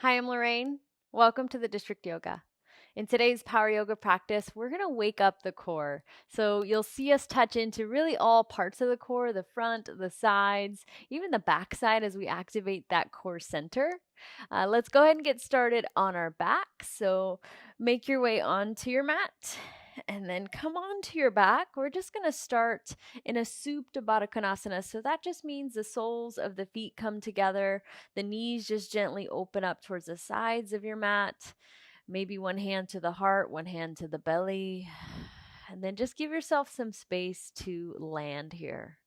Hi, I'm Lorraine. Welcome to the District Yoga. In today's power yoga practice, we're going to wake up the core. So you'll see us touch into really all parts of the core, the front, the sides, even the back side as we activate that core center. Let's go ahead and get started on our back. So make your way onto your mat and then come onto your back. We're just going to start in a Supta Baddha Konasana. So that just means the soles of the feet come together. The knees just gently open up towards the sides of your mat. Maybe one hand to the heart, one hand to the belly. And then just give yourself some space to land here.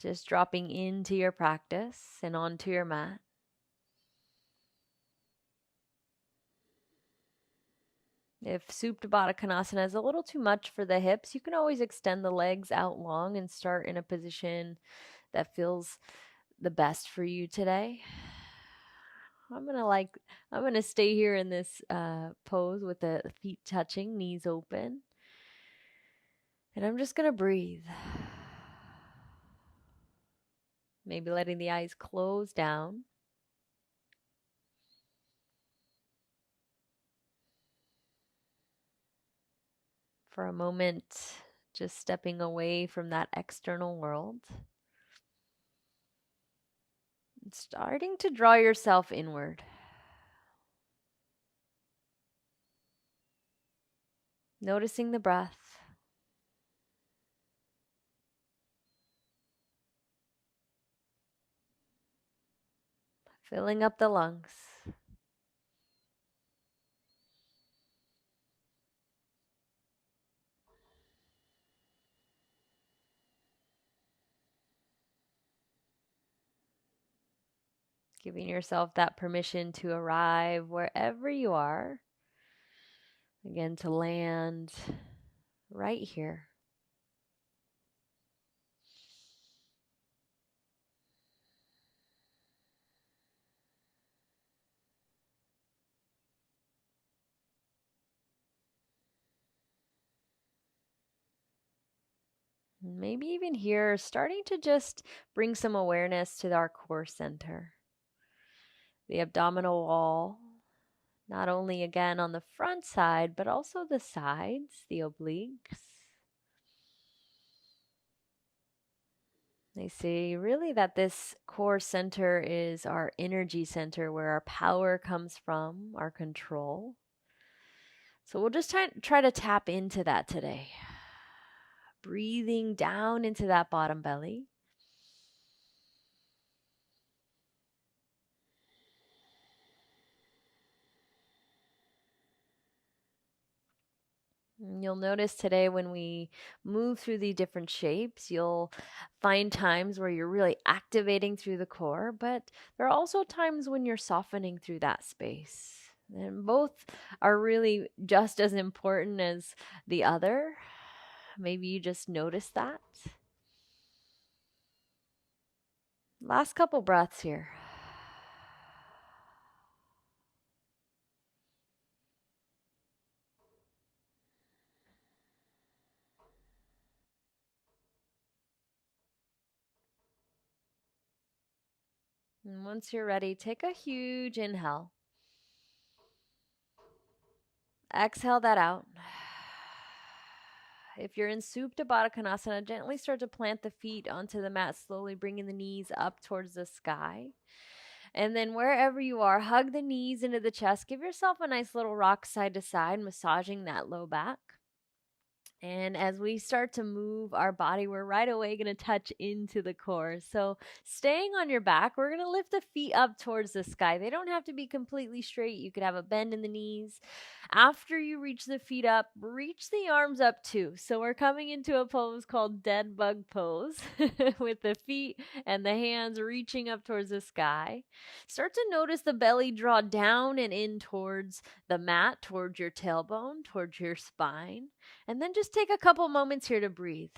Just dropping into your practice and onto your mat. If Supta Baddha Konasana is a little too much for the hips, you can always extend the legs out long and start in a position that feels the best for you today. I'm gonna stay here in this pose with the feet touching, knees open. And I'm just gonna breathe. Maybe letting the eyes close down. For a moment, just stepping away from that external world. And starting to draw yourself inward. Noticing the breath. Filling up the lungs. Giving yourself that permission to arrive wherever you are. Again, to land right here. Maybe even here, starting to just bring some awareness to our core center. The abdominal wall, not only again on the front side, but also the sides, the obliques. They say really that this core center is our energy center where our power comes from, our control. So we'll just try to tap into that today. Breathing down into that bottom belly. You'll notice today when we move through the different shapes, you'll find times where you're really activating through the core, but there are also times when you're softening through that space. And both are really just as important as the other. Maybe you just notice that. Last couple breaths here. And once you're ready, take a huge inhale. Exhale that out. If you're in Supta Baddha Konasana, gently start to plant the feet onto the mat, slowly bringing the knees up towards the sky. And then wherever you are, hug the knees into the chest. Give yourself a nice little rock side to side, massaging that low back. And as we start to move our body, we're right away going to touch into the core. So staying on your back, we're going to lift the feet up towards the sky. They don't have to be completely straight. You could have a bend in the knees. After you reach the feet up, reach the arms up too. So we're coming into a pose called dead bug pose with the feet and the hands reaching up towards the sky. Start to notice the belly draw down and in towards the mat, towards your tailbone, towards your spine. And then just take a couple moments here to breathe.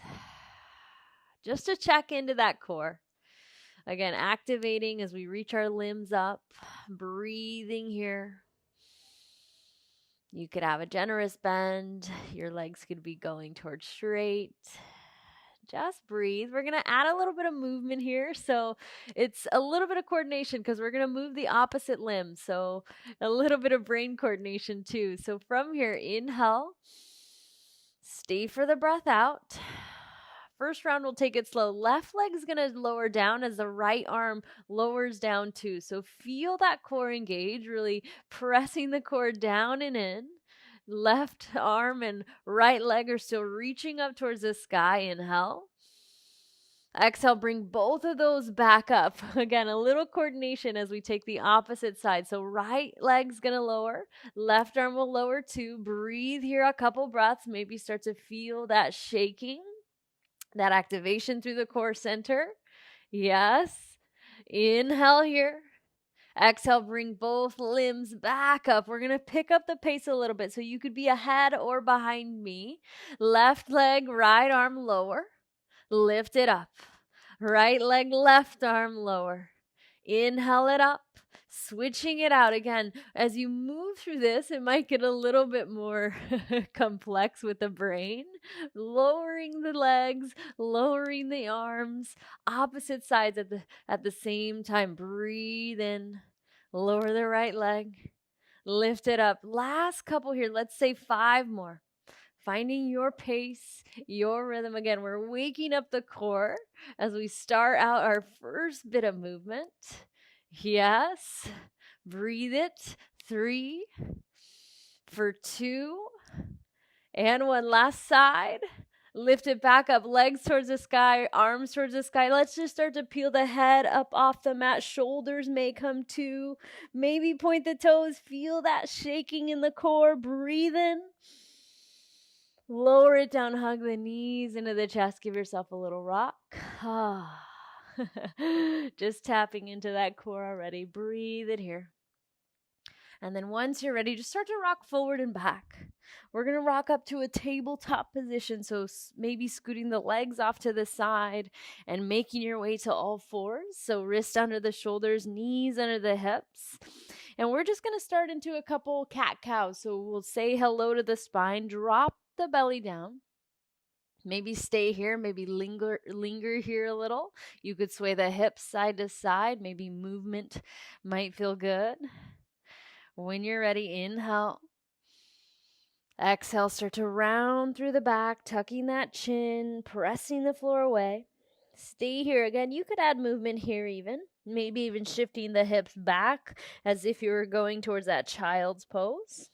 Just to check into that core. Again, activating as we reach our limbs up. Breathing here. You could have a generous bend. Your legs could be going towards straight. Just breathe. We're going to add a little bit of movement here. So it's a little bit of coordination because we're going to move the opposite limb. So a little bit of brain coordination too. So from here, inhale, stay for the breath out. First round, we'll take it slow. Left leg is going to lower down as the right arm lowers down too. So feel that core engage, really pressing the core down and in. Left arm and right leg are still reaching up towards the sky. Inhale. Exhale, bring both of those back up. Again, a little coordination as we take the opposite side. So right leg's going to lower. Left arm will lower too. Breathe here a couple breaths. Maybe start to feel that shaking, that activation through the core center. Yes. Inhale here. Exhale, bring both limbs back up. We're going to pick up the pace a little bit. So you could be ahead or behind me. Left leg, right arm lower. Lift it up. Right leg, left arm lower. Inhale it up. Switching it out again. As you move through this, it might get a little bit more complex with the brain. Lowering the legs, lowering the arms, opposite sides at the same time. Breathe in. Lower the right leg. Lift it up. Last couple here. Let's say 5 more. Finding your pace, your rhythm. Again, we're waking up the core as we start out our first bit of movement. Yes. Breathe it. 3, for 2, and 1. Last side. Lift it back up. Legs towards the sky, arms towards the sky. Let's just start to peel the head up off the mat. Shoulders may come too. Maybe point the toes. Feel that shaking in the core. Breathe in. Lower it down, hug the knees into the chest. Give yourself a little rock. Just tapping into that core already. Breathe it here. And then once you're ready, just start to rock forward and back. We're going to rock up to a tabletop position. So maybe scooting the legs off to the side and making your way to all fours. So wrist under the shoulders, knees under the hips. And we're just going to start into a couple cat-cows. So we'll say hello to the spine, drop the belly down. Maybe stay here, maybe linger here a little. You could sway the hips side to side. Maybe movement might feel good. When you're ready, inhale. Exhale, start to round through the back, tucking that chin, pressing the floor away. Stay here. Again, you could add movement here even. Maybe even shifting the hips back as if you were going towards that child's pose.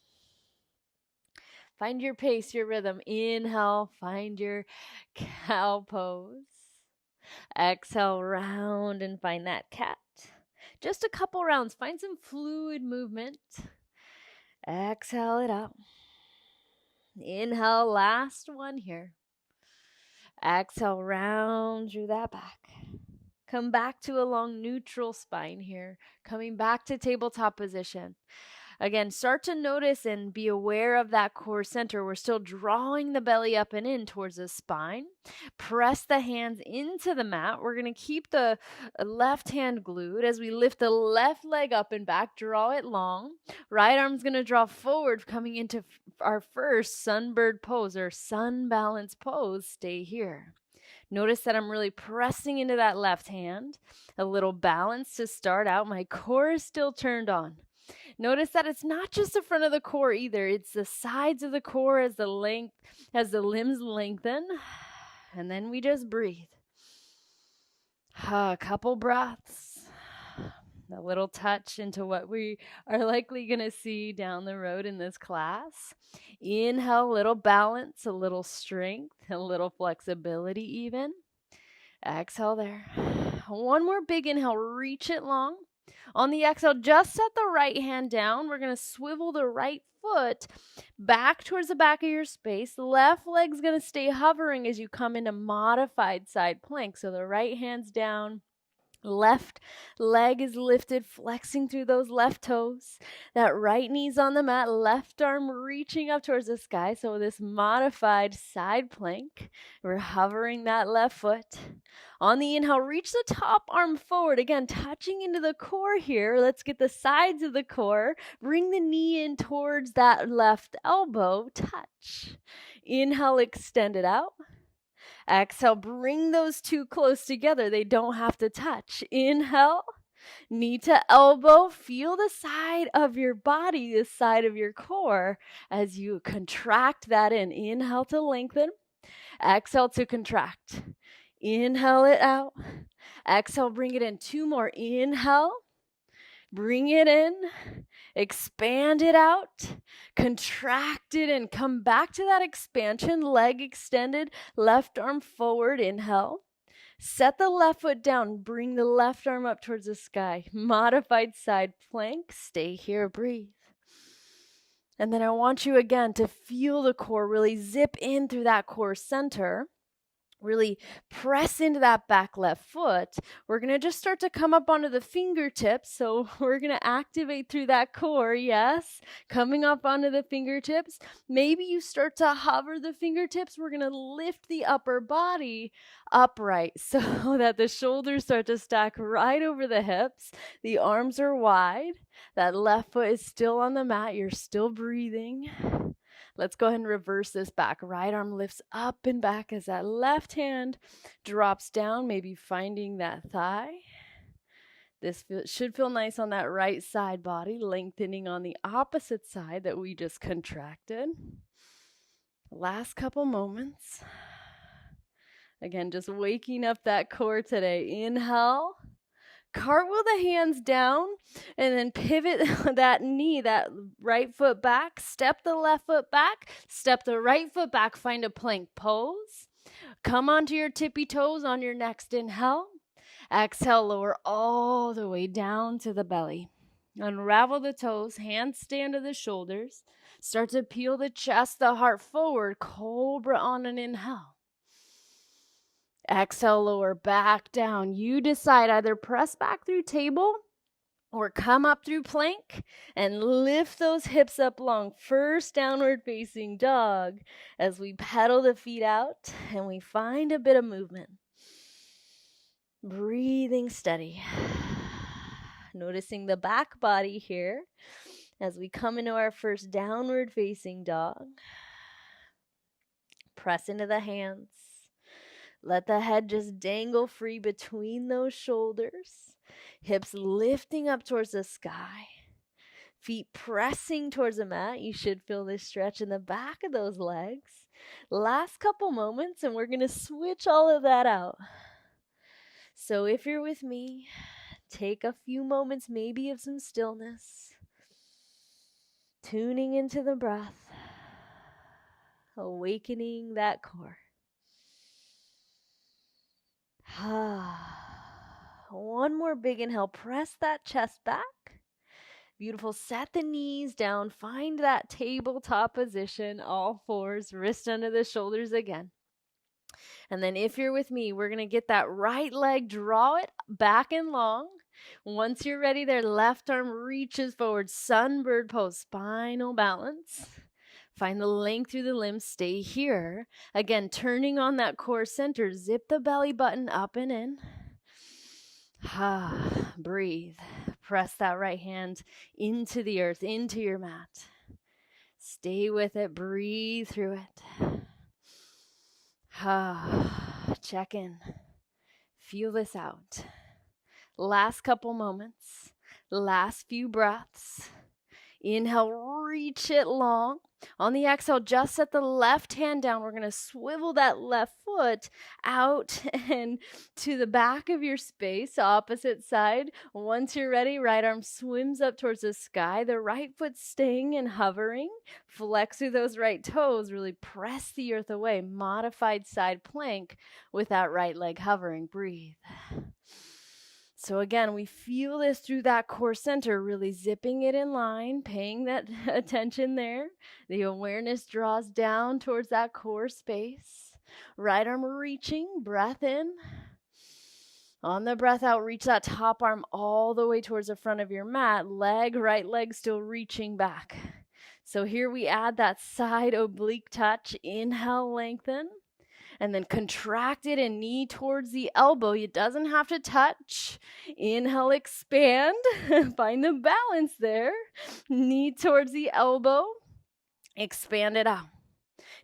Find your pace, your rhythm. Inhale, find your cow pose. Exhale, round and find that cat. Just a couple rounds. Find some fluid movement. Exhale it out. Inhale, last one here. Exhale, round through that back. Come back to a long neutral spine here. Coming back to tabletop position. Again, start to notice and be aware of that core center. We're still drawing the belly up and in towards the spine. Press the hands into the mat. We're going to keep the left hand glued as we lift the left leg up and back. Draw it long. Right arm's going to draw forward, coming into our first sunbird pose or sun balance pose. Stay here. Notice that I'm really pressing into that left hand. A little balance to start out. My core is still turned on. Notice that it's not just the front of the core either. It's the sides of the core as the limbs lengthen. And then we just breathe. A couple breaths. A little touch into what we are likely going to see down the road in this class. Inhale, a little balance, a little strength, a little flexibility even. Exhale there. One more big inhale. Reach it long. On the exhale, just set the right hand down. We're going to swivel the right foot back towards the back of your space. The left leg's going to stay hovering as you come into modified side plank. So the right hand's down. Left leg is lifted, flexing through those left toes. That right knee's on the mat, left arm reaching up towards the sky. So this modified side plank, we're hovering that left foot. On the inhale, reach the top arm forward. Again, touching into the core here. Let's get the sides of the core. Bring the knee in towards that left elbow. Touch. Inhale, extend it out. Exhale, bring those two close together. They don't have to touch. Inhale, knee to elbow. Feel the side of your body, the side of your core as you contract that in. Inhale to lengthen. Exhale to contract. Inhale it out. Exhale, bring it in. Two more. Inhale. Bring it in. Expand it out. Contract it and come back to that expansion. Leg extended. Left arm forward. Inhale. Set the left foot down. Bring the left arm up towards the sky. Modified side plank. Stay here. Breathe. And then I want you again to feel the core really zip in through that core center. Really press into that back left foot. We're going to just start to come up onto the fingertips. So we're going to activate through that core. Yes. Coming up onto the fingertips. Maybe you start to hover the fingertips. We're going to lift the upper body upright so that the shoulders start to stack right over the hips. The arms are wide. That left foot is still on the mat. You're still breathing. Let's go ahead and reverse this back. Right arm lifts up and back as that left hand drops down, maybe finding that thigh. This should feel nice on that right side body, lengthening on the opposite side that we just contracted. Last couple moments. Again, just waking up that core today. Inhale. Cartwheel the hands down and then pivot that knee, that right foot back. Step the left foot back. Step the right foot back. Find a plank pose. Come onto your tippy toes on your next inhale. Exhale, lower all the way down to the belly. Unravel the toes. Hands stay under the shoulders. Start to peel the chest, the heart forward. Cobra on an inhale. Exhale, lower back down. You decide, either press back through table or come up through plank and lift those hips up long. First downward facing dog as we pedal the feet out and we find a bit of movement. Breathing steady. Noticing the back body here as we come into our first downward facing dog. Press into the hands. Let the head just dangle free between those shoulders. Hips lifting up towards the sky. Feet pressing towards the mat. You should feel this stretch in the back of those legs. Last couple moments and we're going to switch all of that out. So if you're with me, take a few moments maybe of some stillness. Tuning into the breath. Awakening that core. One more big inhale. Press that chest back. Beautiful. Set the knees down. Find that tabletop position. All fours. Wrist under the shoulders again. And then if you're with me, we're going to get that right leg. Draw it back and long. Once you're ready there, left arm reaches forward. Sunbird pose. Spinal balance. Find the length through the limbs. Stay here. Again, turning on that core center. Zip the belly button up and in. Breathe. Press that right hand into the earth, into your mat. Stay with it. Breathe through it. Check in. Feel this out. Last couple moments. Last few breaths. Inhale, reach it long. On the exhale, just set the left hand down. We're going to swivel that left foot out and to the back of your space, opposite side. Once you're ready, right arm swims up towards the sky. The right foot staying and hovering. Flex through those right toes. Really press the earth away. Modified side plank with that right leg hovering. Breathe. So again, we feel this through that core center, really zipping it in line, paying that attention there. The awareness draws down towards that core space. Right arm reaching, breath in. On the breath out, reach that top arm all the way towards the front of your mat. Right leg still reaching back. So here we add that side oblique touch. Inhale, lengthen. And then contract it and knee towards the elbow. It doesn't have to touch. Inhale, expand. Find the balance there. Knee towards the elbow. Expand it out.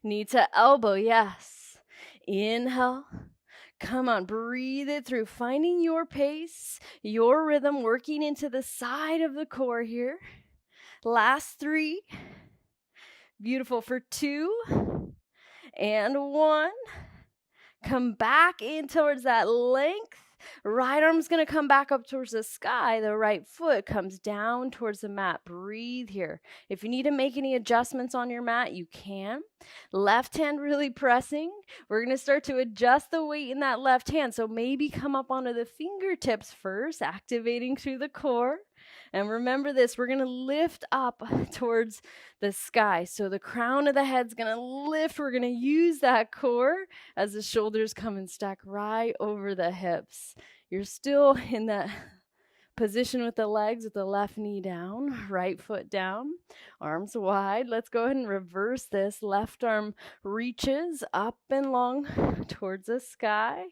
Knee to elbow, yes. Inhale. Come on, breathe it through, finding your pace, your rhythm, working into the side of the core here. Last 3. Beautiful for 2 and 1. Come back in towards that length. Right arm's going to come back up towards the sky. The right foot comes down towards the mat. Breathe here. If you need to make any adjustments on your mat, you can. Left hand really pressing. We're going to start to adjust the weight in that left hand. So maybe come up onto the fingertips first, activating through the core. And remember this, we're going to lift up towards the sky. So the crown of the head's going to lift. We're going to use that core as the shoulders come and stack right over the hips. You're still in that position with the legs, with the left knee down, right foot down, arms wide. Let's go ahead and reverse this. Left arm reaches up and long towards the sky,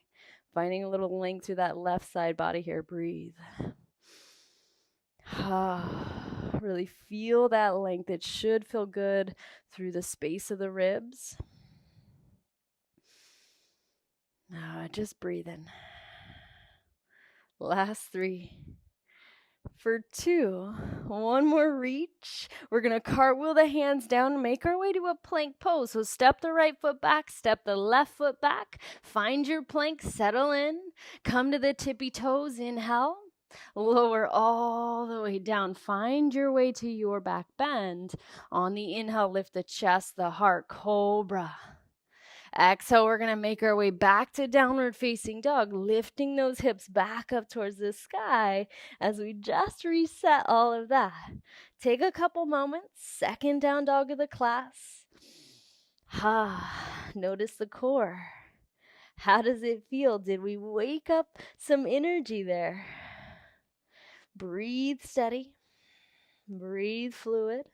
finding a little length through that left side body here. Breathe. Really feel that length. It should feel good through the space of the ribs. Just breathing. Last 3. For 2, one more reach. We're going to cartwheel the hands down and make our way to a plank pose. So step the right foot back, step the left foot back. Find your plank, settle in. Come to the tippy toes, inhale. Lower all the way down. Find your way to your back bend. On the inhale, lift the chest, the heart, cobra. Exhale, we're going to make our way back to downward facing dog, lifting those hips back up towards the sky as we just reset all of that. Take a couple moments, second down dog of the class. Notice the core. How does it feel? Did we wake up some energy there? Breathe steady. Breathe fluid.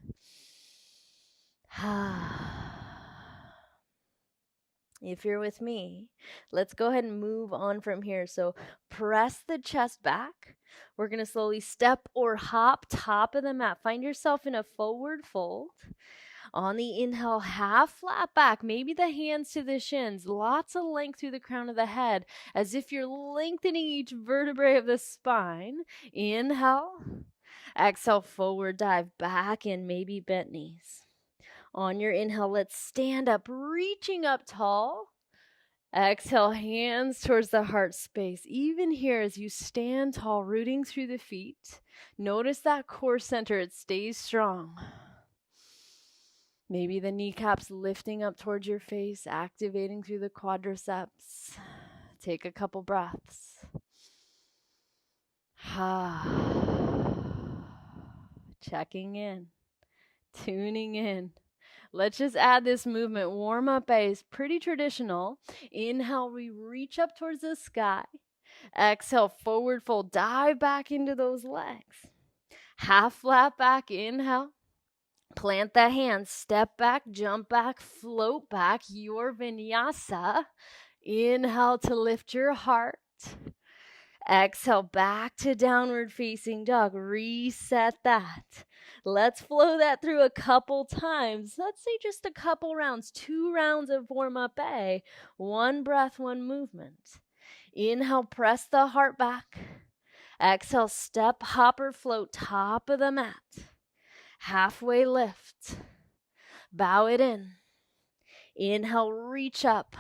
If you're with me, let's go ahead and move on from here. So press the chest back. We're going to slowly step or hop top of the mat. Find yourself in a forward fold. On the inhale, half flat back, maybe the hands to the shins. Lots of length through the crown of the head, as if you're lengthening each vertebrae of the spine. Inhale. Exhale, forward dive back in, maybe bent knees. On your inhale, let's stand up, reaching up tall. Exhale, hands towards the heart space. Even here, as you stand tall, rooting through the feet, notice that core center, it stays strong. Maybe the kneecaps lifting up towards your face, activating through the quadriceps. Take a couple breaths. Checking in, tuning in. Let's just add this movement. Warm up A is pretty traditional. Inhale, we reach up towards the sky. Exhale, forward fold. Dive back into those legs. Half flat back, inhale. Plant the hands, step back, jump back, float back, your vinyasa. Inhale to lift your heart. Exhale, back to downward facing dog. Reset that. Let's flow that through a couple times. Let's say just a couple rounds, 2 rounds of warm-up A. 1 breath, 1 movement. Inhale, press the heart back. Exhale, step, hop, or float, top of the mat. Halfway lift. Bow it in. Inhale, reach up.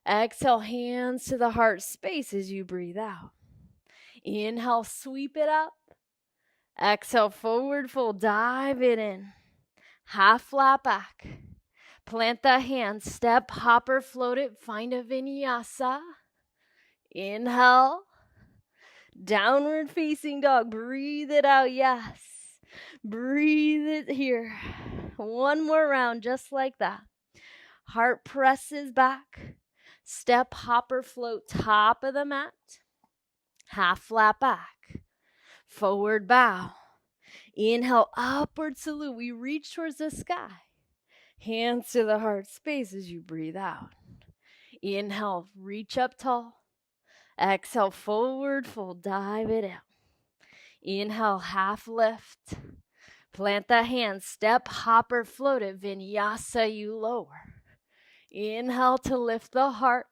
Exhale, hands to the heart space as you breathe out. Inhale, sweep it up. Exhale, forward fold, dive it in. Half flat back. Plant the hands, step, hop, or float it. Find a vinyasa. Inhale. Downward facing dog. Breathe it out, yes. Breathe it here. 1 more round, just like that. Heart presses back. Step, hop, or float, top of the mat. Half flat back. Forward bow. Inhale, upward salute. We reach towards the sky. Hands to the heart space as you breathe out. Inhale, reach up tall. Exhale, forward fold, dive it out. Inhale, half lift. Plant the hands, step, hop, or float it. Vinyasa, you lower. Inhale to lift the heart.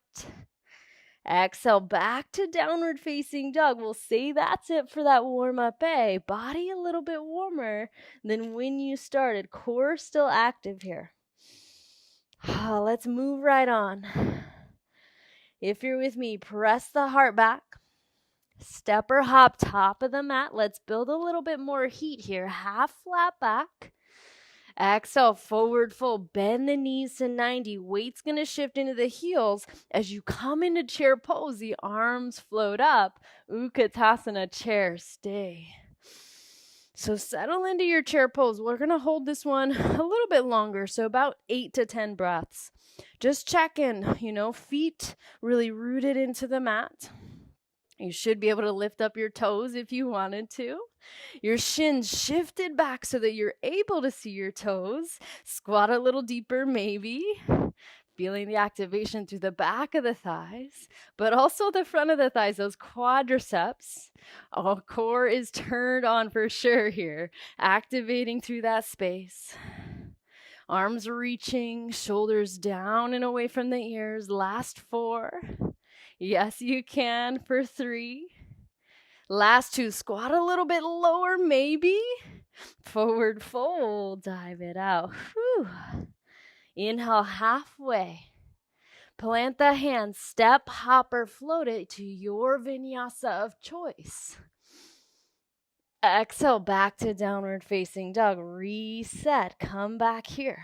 Exhale back to downward facing dog. We'll say that's it for that warm up A. Body a little bit warmer than when you started. Core still active here. Let's move right on. If you're with me, press the heart back. Step or hop top of the mat. Let's build a little bit more heat here. Half flat back. Exhale, forward fold. Bend the knees to 90. Weight's going to shift into the heels. As you come into chair pose, the arms float up. Utkatasana, chair, stay. So settle into your chair pose. We're going to hold this one a little bit longer, so about 8 to 10 breaths. Just check in, feet really rooted into the mat. You should be able to lift up your toes if you wanted to. Your shins shifted back so that you're able to see your toes. Squat a little deeper, maybe. Feeling the activation through the back of the thighs, but also the front of the thighs, those quadriceps. Our core is turned on for sure here. Activating through that space. Arms reaching, shoulders down and away from the ears. Last 4. Yes, you can for 3. Last 2, squat a little bit lower, maybe. Forward fold, dive it out. Whew. Inhale halfway. Plant the hands, step, hop, or float it to your vinyasa of choice. Exhale, back to downward facing dog. Reset, come back here.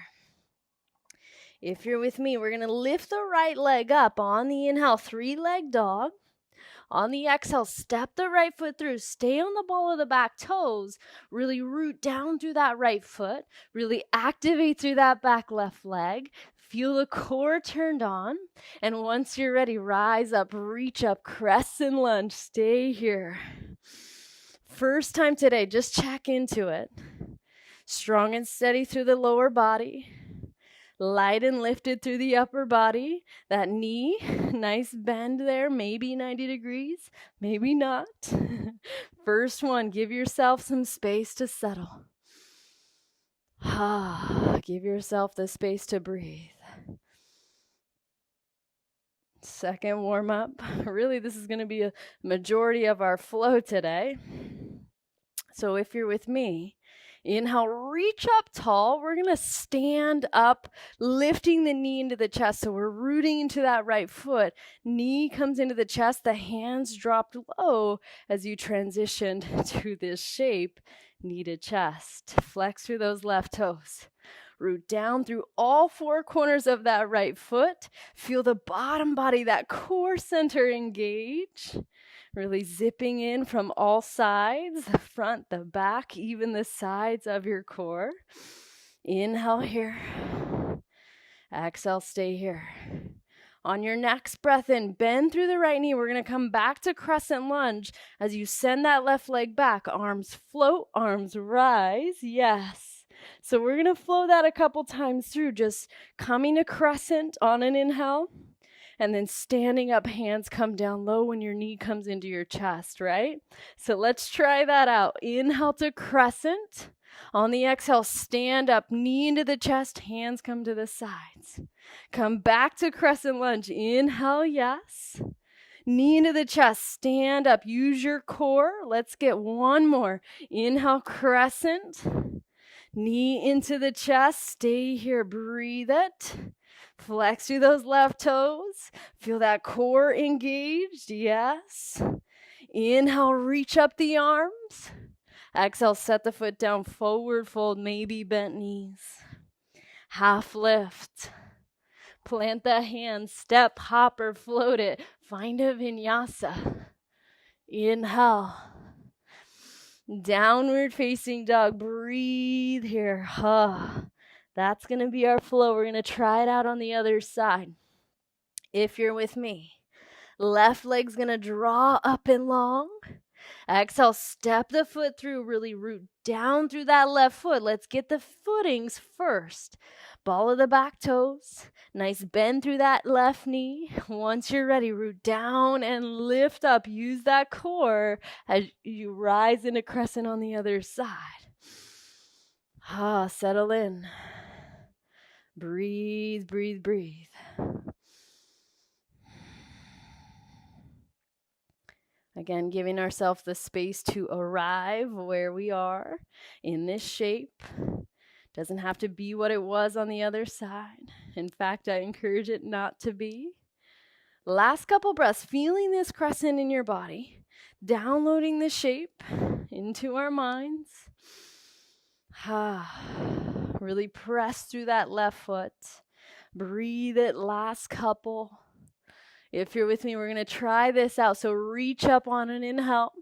If you're with me, we're going to lift the right leg up on the inhale, 3-leg dog. On the exhale, step the right foot through. Stay on the ball of the back toes. Really root down through that right foot. Really activate through that back left leg. Feel the core turned on. And once you're ready, rise up, reach up, crescent lunge. Stay here. First time today, just check into it. Strong and steady through the lower body. Light and lifted through the upper body. That knee, nice bend there, maybe 90 degrees, maybe not. First one, give yourself some space to settle. Give yourself the space to breathe. Second warm up. Really, this is going to be a majority of our flow today. So if you're with me, inhale, reach up tall. We're going to stand up, lifting the knee into the chest. So we're rooting into that right foot. Knee comes into the chest. The hands dropped low as you transitioned to this shape, knee to chest. Flex through those left toes. Root down through all 4 corners of that right foot. Feel the bottom body, that core center engage. Really zipping in from all sides, the front, the back, even the sides of your core. Inhale here. Exhale, stay here. On your next breath in, bend through the right knee. We're going to come back to crescent lunge. As you send that left leg back, arms float, arms rise. Yes. So we're going to flow that a couple times through, just coming to crescent on an inhale. And then standing up, hands come down low when your knee comes into your chest, right? So let's try that out. Inhale to crescent. On the exhale, stand up, knee into the chest, hands come to the sides. Come back to crescent lunge. Inhale, yes. Knee into the chest, stand up, use your core. Let's get one more. Inhale, crescent. Knee into the chest, stay here, breathe it. Flex through those left toes. Feel that core engaged. Yes. Inhale, reach up the arms. Exhale, set the foot down, forward fold, maybe bent knees. Half lift. Plant the hands, step, hop, or float it. Find a vinyasa. Inhale. Downward facing dog. Breathe here. That's going to be our flow. We're going to try it out on the other side. If you're with me, left leg's going to draw up and long. Exhale, step the foot through, really root down through that left foot. Let's get the footings first. Ball of the back toes. Nice bend through that left knee. Once you're ready, root down and lift up. Use that core as you rise into crescent on the other side. Settle in. Breathe, breathe, breathe. Again, giving ourselves the space to arrive where we are in this shape. Doesn't have to be what it was on the other side. In fact, I encourage it not to be. Last couple breaths, feeling this crescent in your body, downloading the shape into our minds. Really press through that left foot. Breathe it, last couple. If you're with me, we're going to try this out. So reach up on an inhale.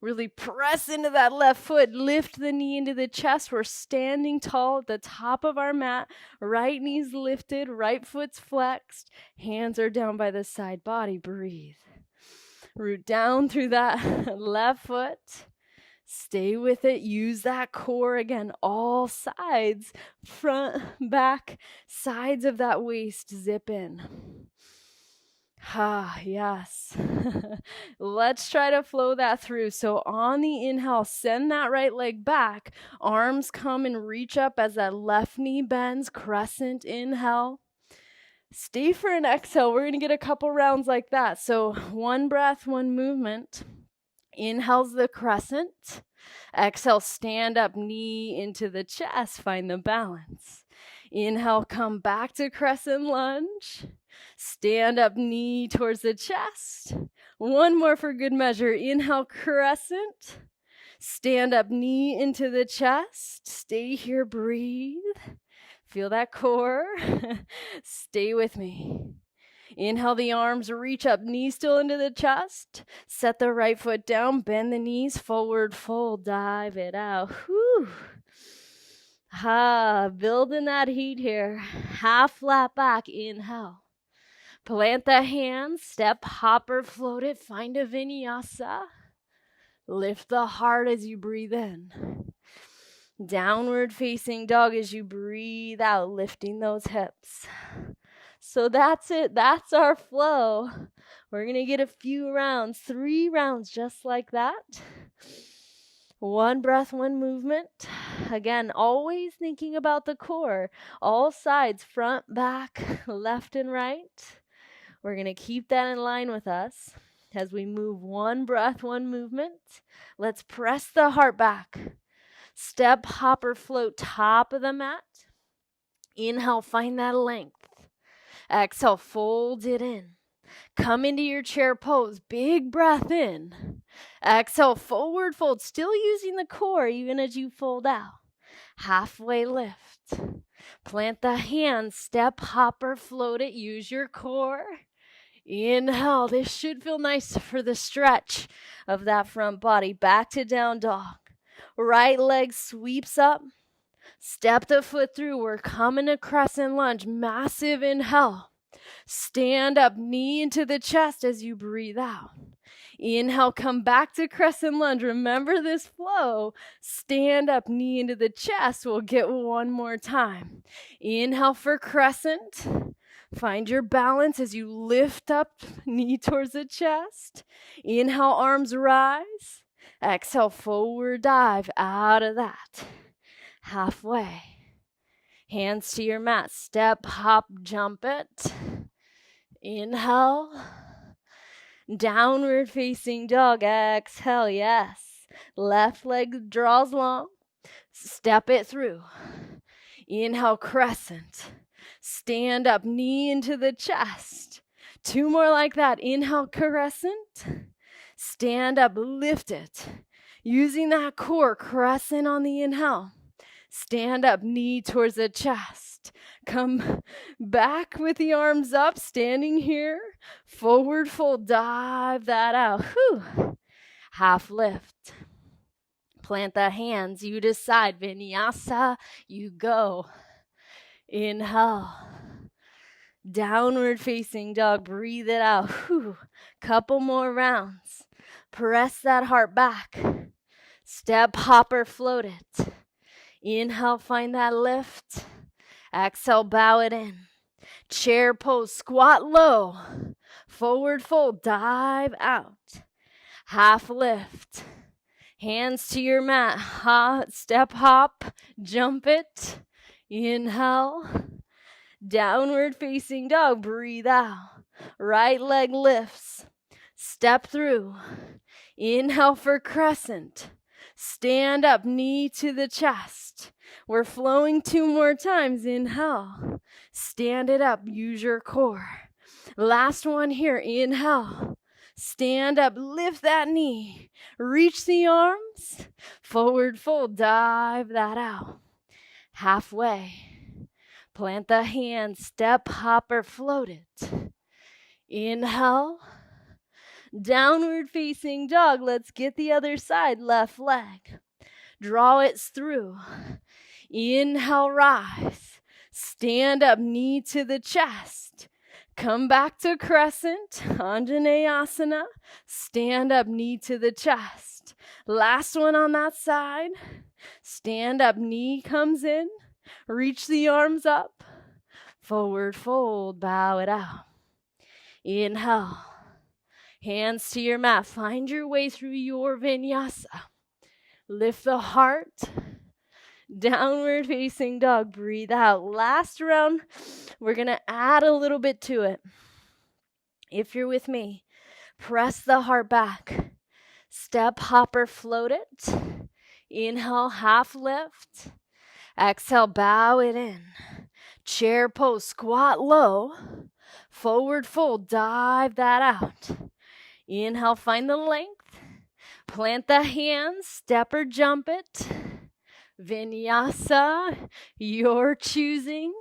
Really press into that left foot. Lift the knee into the chest. We're standing tall at the top of our mat. Right knee's lifted. Right foot's flexed. Hands are down by the side body. Breathe. Root down through that left foot. Stay with it. Use that core again. All sides. Front, back, sides of that waist. Zip in. Yes. Let's try to flow that through. So on the inhale, send that right leg back. Arms come and reach up as that left knee bends. Crescent inhale. Stay for an exhale. We're going to get a couple rounds like that. So one breath, one movement. Inhale's the crescent. Exhale, stand up, knee into the chest. Find the balance. Inhale, come back to crescent lunge. Stand up, knee towards the chest. One more for good measure. Inhale, crescent. Stand up, knee into the chest. Stay here, breathe. Feel that core. Stay with me. Inhale the arms, reach up, knee still into the chest. Set the right foot down, bend the knees, forward fold, dive it out. Whew. Building that heat here. Half flat back, inhale. Plant the hands, step, hopper, float it, find a vinyasa. Lift the heart as you breathe in. Downward facing dog as you breathe out, lifting those hips. So that's it. That's our flow. We're going to get a few rounds, 3 rounds just like that. One breath, one movement. Again, always thinking about the core. All sides, front, back, left and right. We're going to keep that in line with us as we move one breath, one movement. Let's press the heart back. Step, hop, or float, top of the mat. Inhale, find that length. Exhale, fold it in. Come into your chair pose. Big breath in. Exhale, forward fold. Still using the core even as you fold out. Halfway lift. Plant the hands. Step, hop, or float it. Use your core. Inhale. This should feel nice for the stretch of that front body. Back to down dog. Right leg sweeps up. Step the foot through. We're coming to crescent lunge. Massive inhale. Stand up, knee into the chest as you breathe out. Inhale, come back to crescent lunge. Remember this flow. Stand up, knee into the chest. We'll get one more time. Inhale for crescent. Find your balance as you lift up, knee towards the chest. Inhale, arms rise. Exhale, forward dive out of that. Halfway. Hands to your mat. Step, hop, jump it. Inhale. Downward facing dog. Exhale, yes. Left leg draws long. Step it through. Inhale, crescent. Stand up, knee into the chest. 2 more like that. Inhale, crescent. Stand up, lift it. Using that core, crescent on the inhale. Stand up, knee towards the chest. Come back with the arms up, standing here. Forward fold, dive that out. Whew. Half lift. Plant the hands, you decide. Vinyasa, you go. Inhale. Downward facing dog, breathe it out. Whew. Couple more rounds. Press that heart back. Step, hopper, float it. Inhale, find that lift. Exhale, bow it in. Chair pose, squat low. Forward fold, dive out. Half lift. Hands to your mat. Step hop, jump it. Inhale. Downward facing dog. Breathe out. Right leg lifts. Step through. Inhale for crescent. Stand up, knee to the chest. We're flowing 2 more times. Inhale. Stand it up. Use your core. Last one here. Inhale. Stand up. Lift that knee. Reach the arms. Forward fold. Dive that out. Halfway. Plant the hands. Step, hop, or float it. Inhale. Downward facing dog. Let's get the other side. Left leg. Draw it through. Inhale, rise. Stand up, knee to the chest. Come back to crescent. Anjaneyasana. Stand up, knee to the chest. Last one on that side. Stand up, knee comes in. Reach the arms up. Forward fold, bow it out. Inhale. Hands to your mat. Find your way through your vinyasa. Lift the heart. Downward facing dog. Breathe out. Last round, we're going to add a little bit to it. If you're with me, press the heart back. Step, hopper, float it. Inhale, half lift. Exhale, bow it in. Chair pose, squat low. Forward fold, dive that out. Inhale, find the length. Plant the hands, step or jump it. Vinyasa, your choosing.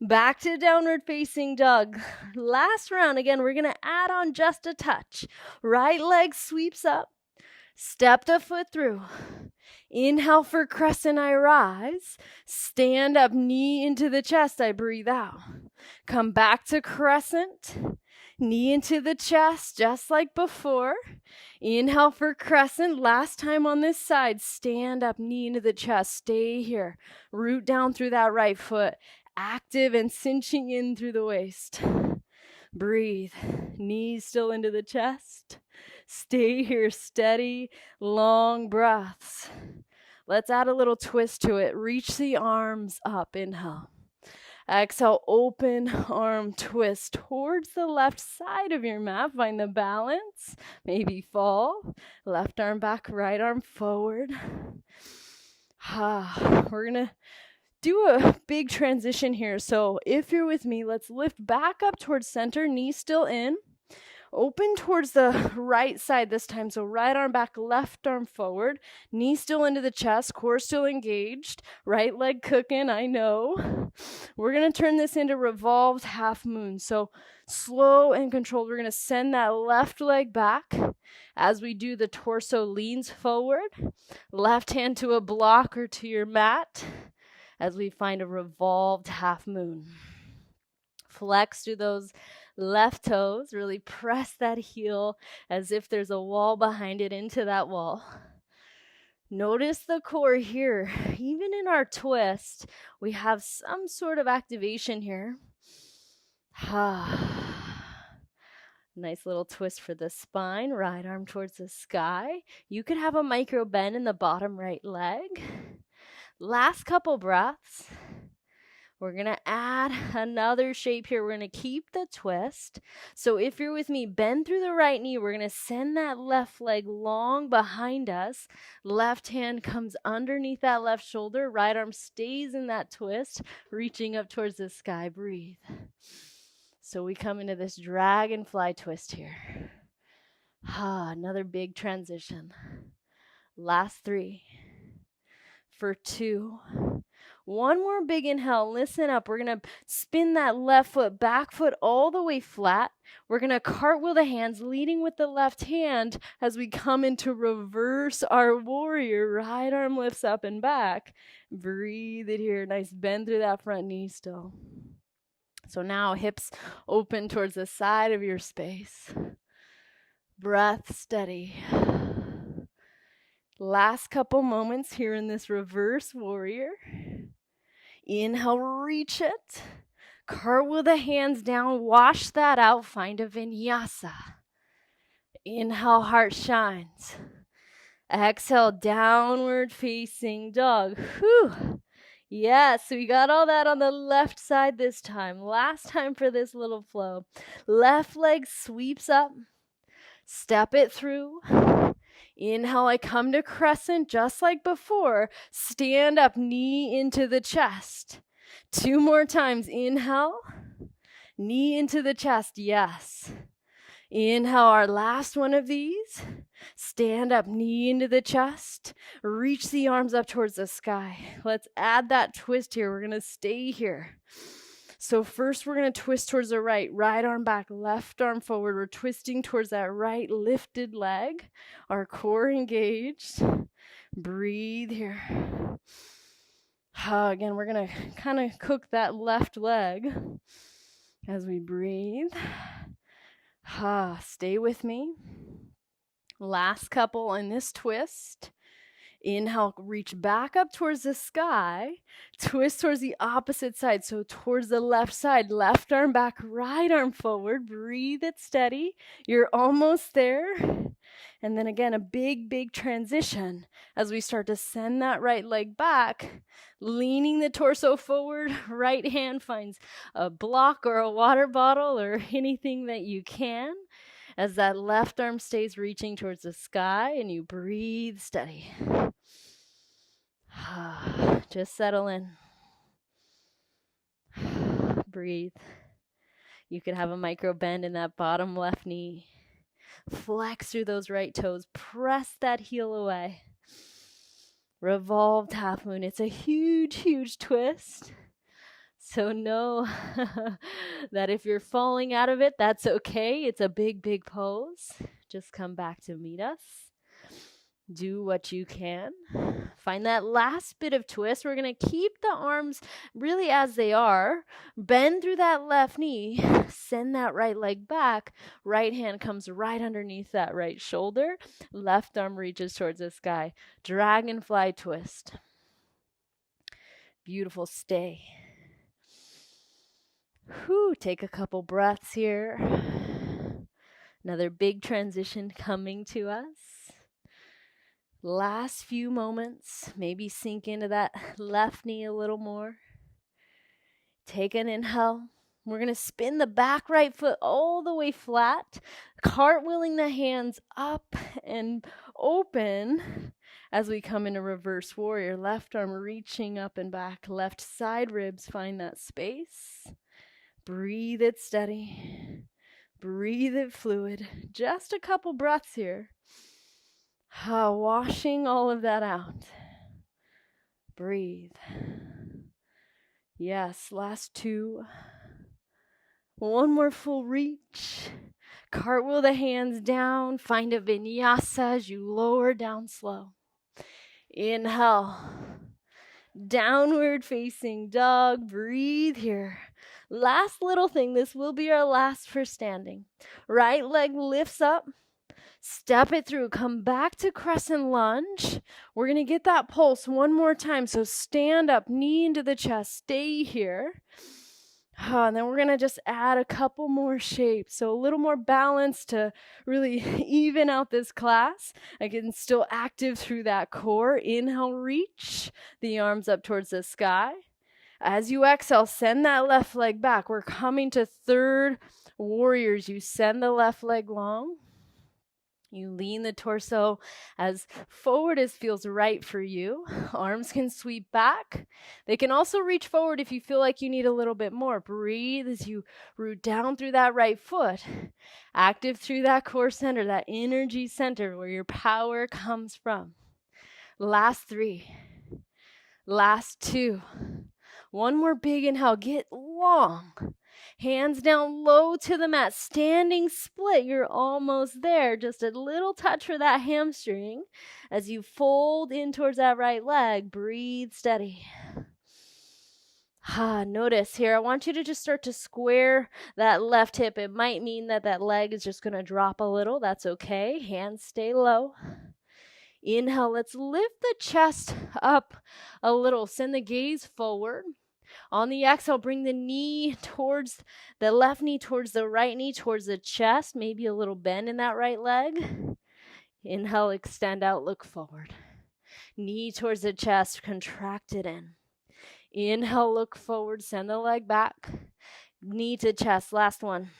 Back to downward facing dog. Last round, again, we're going to add on just a touch. Right leg sweeps up. Step the foot through. Inhale for crescent, I rise. Stand up, knee into the chest, I breathe out. Come back to crescent. Knee into the chest, just like before. Inhale for crescent. Last time on this side. Stand up, knee into the chest. Stay here. Root down through that right foot. Active and cinching in through the waist. Breathe. Knees still into the chest. Stay here. Steady, long breaths. Let's add a little twist to it. Reach the arms up. Inhale. Exhale, open arm twist towards the left side of your mat. Find the balance. Maybe fall. Left arm back, right arm forward. We're going to do a big transition here. So if you're with me, let's lift back up towards center, knee still in. Open towards the right side this time. So right arm back, left arm forward. Knee still into the chest, core still engaged. Right leg cooking, I know. We're going to turn this into revolved half moon. So slow and controlled. We're going to send that left leg back as we do. The torso leans forward. Left hand to a block or to your mat as we find a revolved half moon. Flex through those left toes. Really press that heel as if there's a wall behind it into that wall. Notice the core here. Even in our twist, we have some sort of activation here. Nice little twist for the spine. Right arm towards the sky. You could have a micro bend in the bottom right leg. Last couple breaths. We're going to add another shape here. We're going to keep the twist. So if you're with me, bend through the right knee. We're going to send that left leg long behind us. Left hand comes underneath that left shoulder. Right arm stays in that twist, reaching up towards the sky. Breathe. So we come into this dragonfly twist here. Another big transition. Last 3. For 2. One more big inhale. Listen up. We're going to spin that left foot, back foot all the way flat. We're going to cartwheel the hands, leading with the left hand as we come into reverse our warrior. Right arm lifts up and back. Breathe it here. Nice bend through that front knee still. So now hips open towards the side of your space. Breath steady. Last couple moments here in this reverse warrior. Inhale, reach it. Cartwheel the hands down. Wash that out. Find a vinyasa. Inhale, heart shines. Exhale, downward facing dog. Whew. Yes, we got all that on the left side this time. Last time for this little flow. Left leg sweeps up, step it through. Inhale, I come to crescent just like before. Stand up, knee into the chest. 2 more times. Inhale, knee into the chest. Yes. Inhale, our last one of these. Stand up, knee into the chest. Reach the arms up towards the sky. Let's add that twist here. We're going to stay here. So first we're going to twist towards the right. Right arm back, left arm forward. We're twisting towards that right lifted leg. Our core engaged. Breathe here. Again, we're going to kind of cook that left leg as we breathe. Stay with me. Last couple in this twist. Inhale, reach back up towards the sky. Twist towards the opposite side, so towards the left side. Left arm back, right arm forward. Breathe it steady. You're almost there. And then again, a big, big transition as we start to send that right leg back, leaning the torso forward. Right hand finds a block or a water bottle or anything that you can, as that left arm stays reaching towards the sky, and you breathe steady. Just settle in. Breathe. You could have a micro bend in that bottom left knee. Flex through those right toes. Press that heel away. Revolved half moon. It's a huge, huge twist. So know that if you're falling out of it, that's okay. It's a big, big pose. Just come back to meet us. Do what you can. Find that last bit of twist. We're going to keep the arms really as they are. Bend through that left knee. Send that right leg back. Right hand comes right underneath that right shoulder. Left arm reaches towards the sky. Dragonfly twist. Beautiful. Stay. Take a couple breaths here. Another big transition coming to us. Last few moments, maybe sink into that left knee a little more. Take an inhale. We're going to spin the back right foot all the way flat, cartwheeling the hands up and open as we come into reverse warrior. Left arm reaching up and back, left side ribs find that space. Breathe it steady. Breathe it fluid. Just a couple breaths here. Washing all of that out. Breathe. Yes, last 2. One more full reach. Cartwheel the hands down. Find a vinyasa as you lower down slow. Inhale. Downward facing dog. Breathe here. Last little thing. This will be our last for standing. Right leg lifts up. Step it through. Come back to crescent lunge. We're going to get that pulse one more time. So stand up, knee into the chest. Stay here. And then we're going to just add a couple more shapes. So a little more balance to really even out this class. Again, still active through that core. Inhale, reach the arms up towards the sky. As you exhale, send that left leg back. We're coming to third warriors. You send the left leg long. You lean the torso as forward as feels right for you. Arms can sweep back. They can also reach forward if you feel like you need a little bit more. Breathe as you root down through that right foot. Active through that core center, that energy center where your power comes from. Last 3. Last 2. One more big inhale. Get long. Hands down low to the mat. Standing split. You're almost there. Just a little touch for that hamstring. As you fold in towards that right leg, breathe steady. Notice here, I want you to just start to square that left hip. It might mean that that leg is just going to drop a little. That's okay. Hands stay low. Inhale. Let's lift the chest up a little. Send the gaze forward. On the exhale, bring the knee towards the left knee, towards the right knee, towards the chest. Maybe a little bend in that right leg. Inhale, extend out, look forward. Knee towards the chest, contract it in. Inhale, look forward, send the leg back. Knee to chest, last one.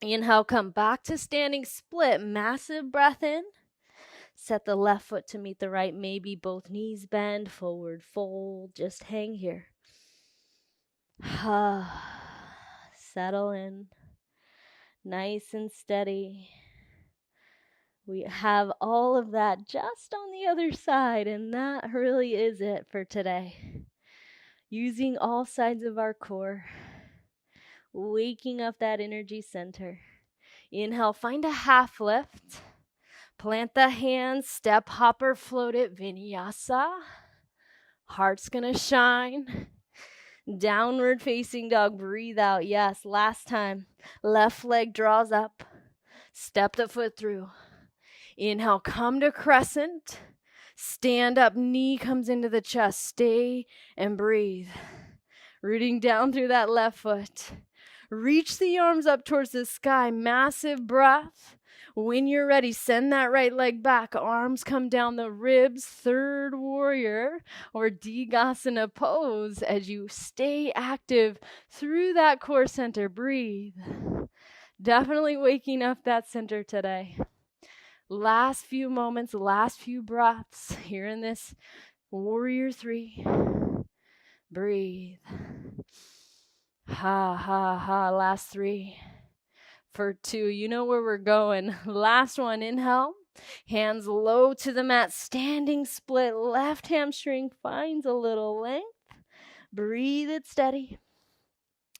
Inhale, come back to standing split. Massive breath in. Set the left foot to meet the right. Maybe both knees bend, forward fold. Just hang here. Settle in. Nice and steady. We have all of that just on the other side, and that really is it for today. Using all sides of our core. Waking up that energy center. Inhale, find a half lift. Plant the hands, step, hopper, float it, vinyasa. Heart's gonna shine. Downward facing dog, breathe out. Yes, last time. Left leg draws up. Step the foot through. Inhale, come to crescent. Stand up, knee comes into the chest. Stay and breathe. Rooting down through that left foot. Reach the arms up towards the sky. Massive breath. When you're ready, send that right leg back. Arms come down the ribs. Third warrior or Digasana pose as you stay active through that core center. Breathe. Definitely waking up that center today. Last few moments, last few breaths here in this warrior 3. Breathe. Ha, ha, ha. Last 3. For 2, you know where we're going. Last one, inhale. Hands low to the mat, standing split. Left hamstring finds a little length. Breathe it steady.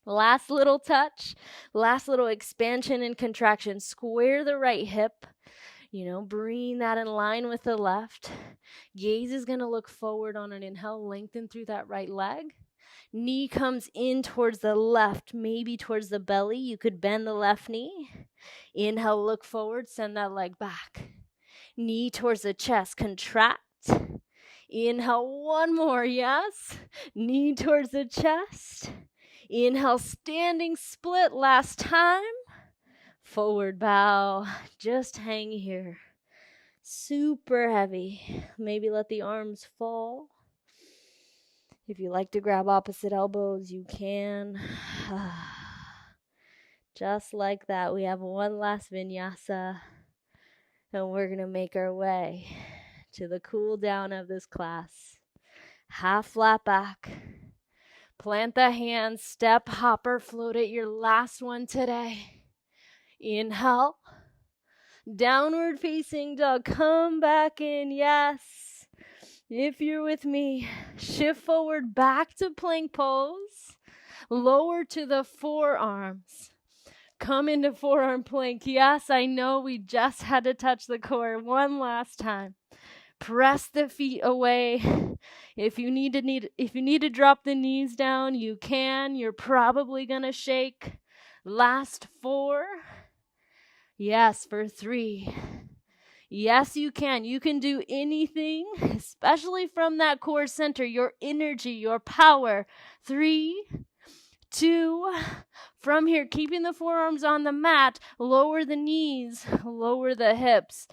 Last little touch. Last little expansion and contraction. Square the right hip. Bring that in line with the left. Gaze is going to look forward on an inhale. Lengthen through that right leg. Knee comes in towards the left, maybe towards the belly. You could bend the left knee. Inhale, look forward, send that leg back. Knee towards the chest, contract. Inhale, one more, yes. Knee towards the chest. Inhale, standing split, last time. Forward bow, just hang here. Super heavy. Maybe let the arms fall. If you like to grab opposite elbows, you can. Just like that, we have one last vinyasa, and we're going to make our way to the cool down of this class. Half flat back. Plant the hands, step, hopper, float it. Your last one today. Inhale. Downward facing dog. Come back in. Yes. If you're with me, shift forward back to plank pose. Lower to the forearms. Come into forearm plank. Yes, I know we just had to touch the core one last time. Press the feet away. If you need to drop the knees down, you can. You're probably going to shake. Last 4. Yes, for 3. Yes, you can. You can do anything, especially from that core center, your energy, your power. 3, 2, from here, keeping the forearms on the mat, lower the knees, lower the hips.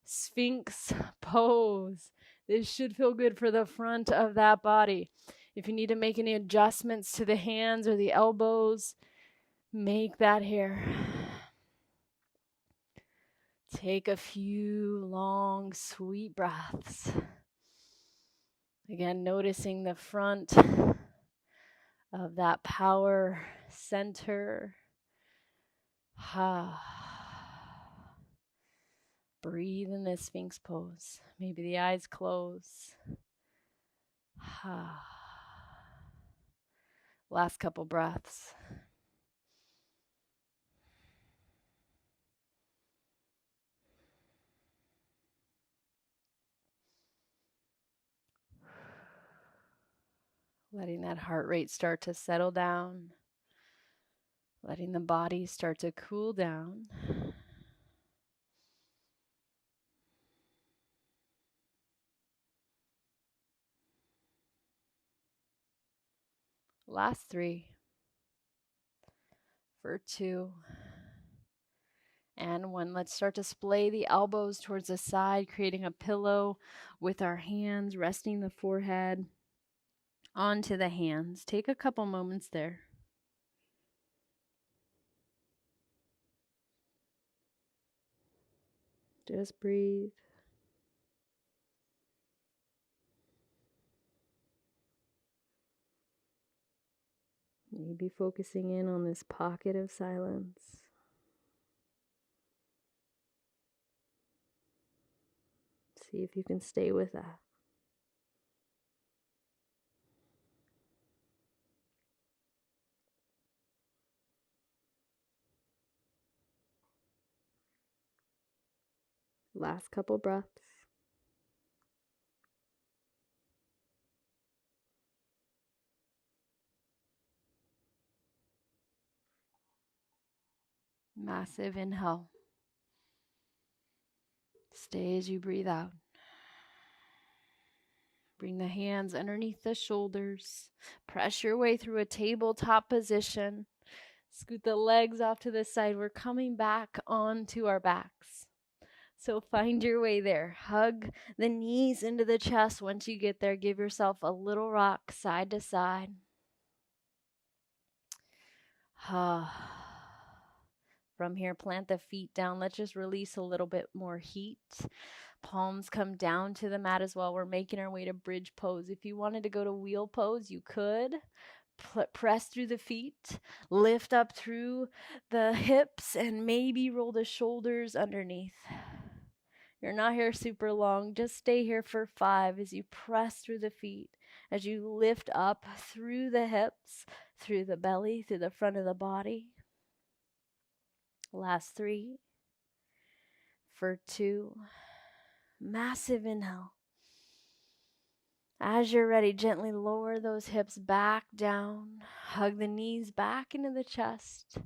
Sphinx pose. This should feel good for the front of that body. If you need to make any adjustments to the hands or the elbows, make that here. Take a few long, sweet breaths. Again, noticing the front of that power center. Breathe in this Sphinx pose. Maybe the eyes close. Last couple breaths. Letting that heart rate start to settle down. Letting the body start to cool down. Last 3. For 2. And 1. Let's start to splay the elbows towards the side, creating a pillow with our hands, resting the forehead onto the hands. Take a couple moments there. Just breathe. Maybe focusing in on this pocket of silence. See if you can stay with that. Last couple breaths. Massive inhale. Stay as you breathe out. Bring the hands underneath the shoulders. Press your way through a tabletop position. Scoot the legs off to the side. We're coming back onto our backs. So find your way there. Hug the knees into the chest. Once you get there, give yourself a little rock side to side. From here, plant the feet down. Let's just release a little bit more heat. Palms come down to the mat as well. We're making our way to bridge pose. If you wanted to go to wheel pose, you could. Press through the feet, lift up through the hips, and maybe roll the shoulders underneath. You're not here super long. Just stay here for 5 as you press through the feet, as you lift up through the hips, through the belly, through the front of the body. Last 3. For 2. Massive inhale. As you're ready, gently lower those hips back down. Hug the knees back into the chest.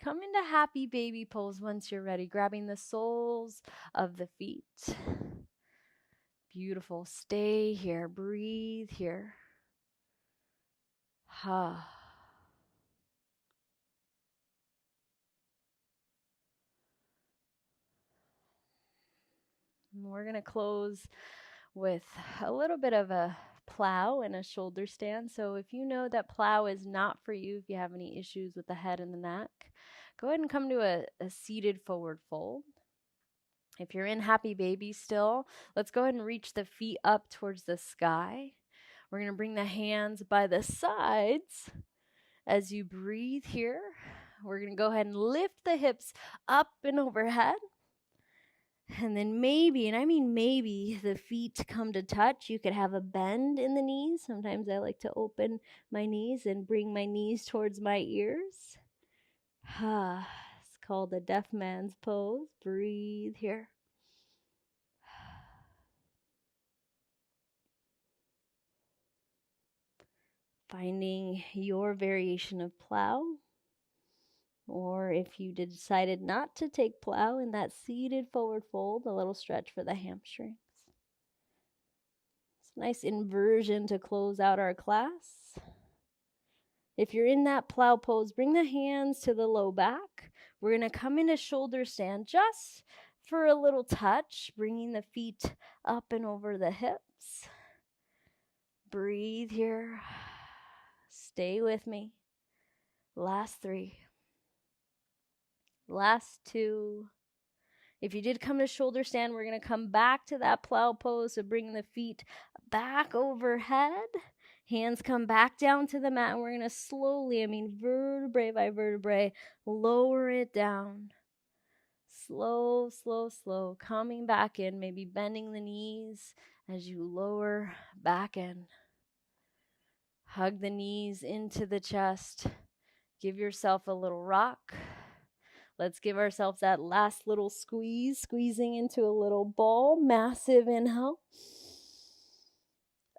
Come into happy baby pose once you're ready, grabbing the soles of the feet. Beautiful. Stay here. Breathe here. We're going to close with a little bit of a plow and a shoulder stand. So if you know that plow is not for you, if you have any issues with the head and the neck, go ahead and come to a seated forward fold. If you're in happy baby still, let's go ahead and reach the feet up towards the sky. We're going to bring the hands by the sides. As you breathe here, we're going to go ahead and lift the hips up and overhead. And then maybe, and I mean maybe, the feet come to touch. You could have a bend in the knees. Sometimes I like to open my knees and bring my knees towards my ears. It's called the deaf man's pose. Breathe here. Finding your variation of plow. Or if you decided not to take plow in that seated forward fold, a little stretch for the hamstrings. It's a nice inversion to close out our class. If you're in that plow pose, bring the hands to the low back. We're going to come into shoulder stand just for a little touch, bringing the feet up and over the hips. Breathe here. Stay with me. Last 3. Last 2. If you did come to shoulder stand, we're going to come back to that plow pose. So bring the feet back overhead. Hands come back down to the mat. And we're going to slowly, vertebrae by vertebrae, lower it down. Slow, slow, slow. Coming back in, maybe bending the knees as you lower back in. Hug the knees into the chest. Give yourself a little rock. Let's give ourselves that last little squeeze, squeezing into a little ball. Massive inhale.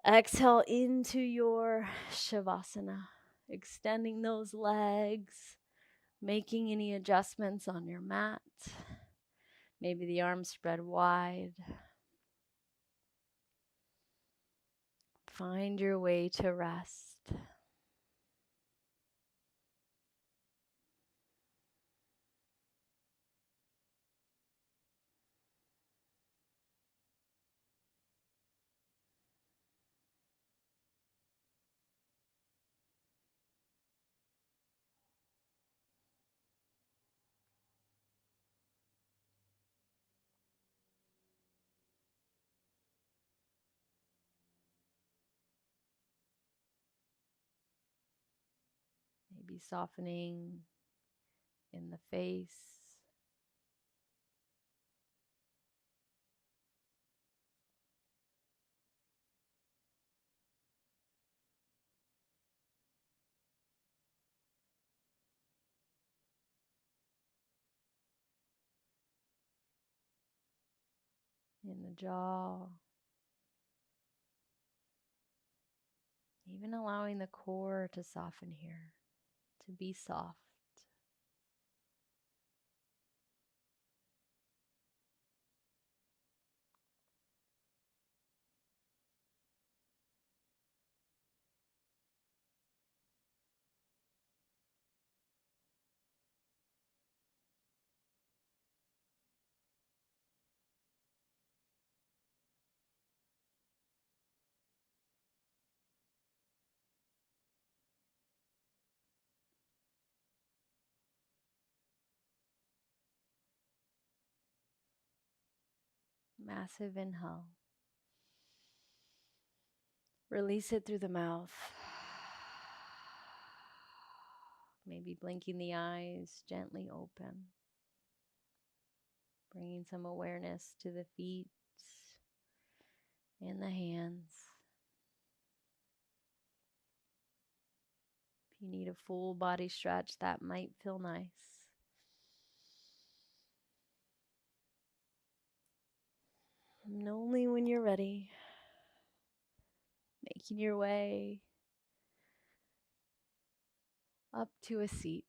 Exhale into your Shavasana. Extending those legs, making any adjustments on your mat. Maybe the arms spread wide. Find your way to rest. Maybe softening in the face. In the jaw. Even allowing the core to soften here, to be soft. Massive inhale. Release it through the mouth. Maybe blinking the eyes, gently open. Bringing some awareness to the feet and the hands. If you need a full body stretch, that might feel nice. And only when you're ready, making your way up to a seat.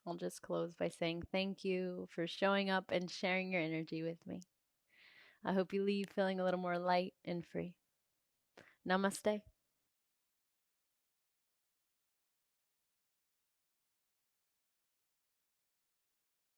I'll just close by saying thank you for showing up and sharing your energy with me. I hope you leave feeling a little more light and free. Namaste.